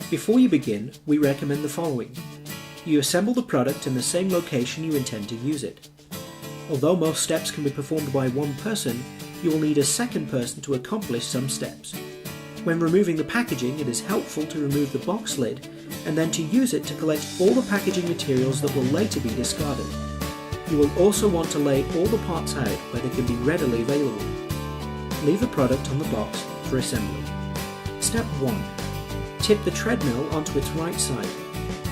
Before you begin, we recommend the following. You assemble the product in the same location you intend to use it. Although most steps can be performed by one person, you will need a second person to accomplish some steps. When removing the packaging, it is helpful to remove the box lid and then to use it to collect all the packaging materials that will later be discarded. You will also want to lay all the parts out where they can be readily available. Leave the product on the box for assembly. Step 1. Tip the treadmill onto its right side.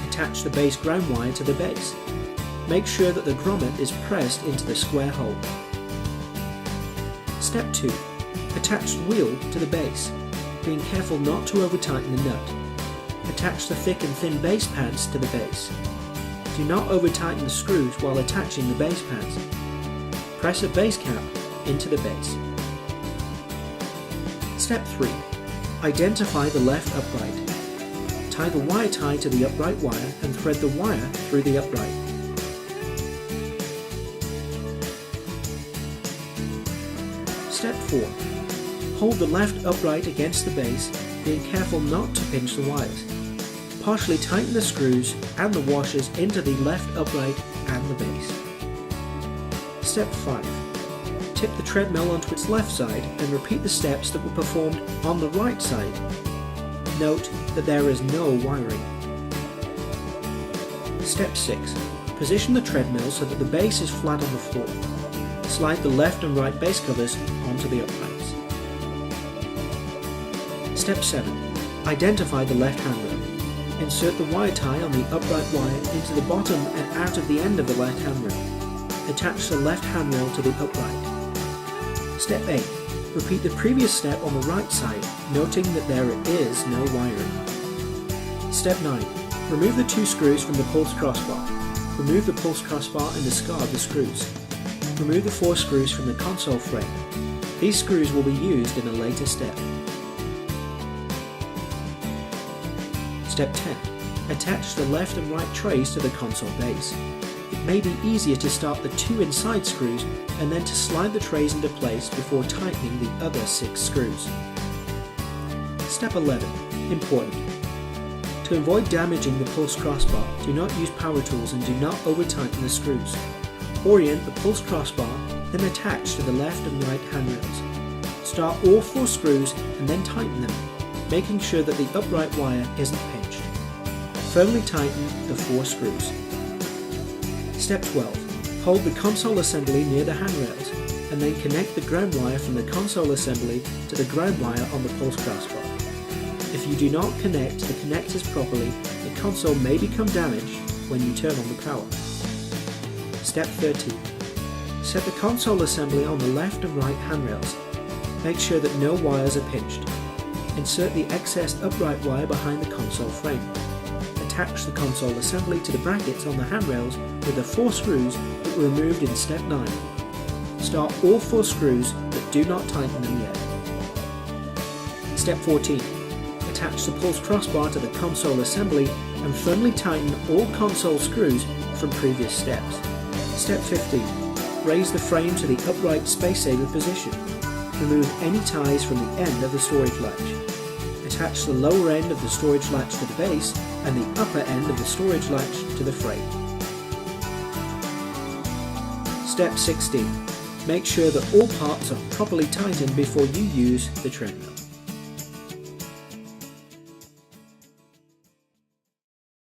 Attach the base ground wire to the base. Make sure that the grommet is pressed into the square hole. Step 2. Attach the wheel to the base, being careful not to over-tighten the nut. Attach the thick and thin base pads to the base. Do not over-tighten the screws while attaching the base pads. Press a base cap into the base. Step 3. Identify the left upright. Tie the wire tie to the upright wire and thread the wire through the upright. Step 4. Hold the left upright against the base, being careful not to pinch the wires. Partially tighten the screws and the washers into the left upright and the base. Step 5. Tip the treadmill onto its left side and repeat the steps that were performed on the right side. Note that there is no wiring. Step 6. Position the treadmill so that the base is flat on the floor. Slide the left and right base covers onto the uprights. Step 7. Identify the left handrail. Insert the wire tie on the upright wire into the bottom and out of the end of the left handrail. Attach the left handrail to the upright. Step 8. Repeat the previous step on the right side, noting that there is no wiring. Step 9. Remove the 2 screws from the pulse crossbar. Remove the pulse crossbar and discard the screws. Remove the 4 screws from the console frame. These screws will be used in a later step. Step 10. Attach the left and right trays to the console base. It may be easier to start the 2 inside screws and then to slide the trays into place before tightening the other 6 screws. Step 11. Important. To avoid damaging the pulse crossbar, do not use power tools and do not over-tighten the screws. Orient the pulse crossbar, then attach to the left and right handrails. Start all 4 screws and then tighten them, making sure that the upright wire isn't pinched. Firmly tighten the 4 screws. Step 12. Hold the console assembly near the handrails and then connect the ground wire from the console assembly to the ground wire on the pulse crossbar. If you do not connect the connectors properly, the console may become damaged when you turn on the power. Step 13. Set the console assembly on the left and right handrails. Make sure that no wires are pinched. Insert the excess upright wire behind the console frame. Attach the console assembly to the brackets on the handrails with the 4 screws that were removed in Step 9. Start all 4 screws but do not tighten them yet. Step 14. Attach the pulse crossbar to the console assembly and firmly tighten all console screws from previous steps. Step 15. Raise the frame to the upright space saver position. Remove any ties from the end of the storage latch. Attach the lower end of the storage latch to the base and the upper end of the storage latch to the frame. Step 16. Make sure that all parts are properly tightened before you use the treadmill.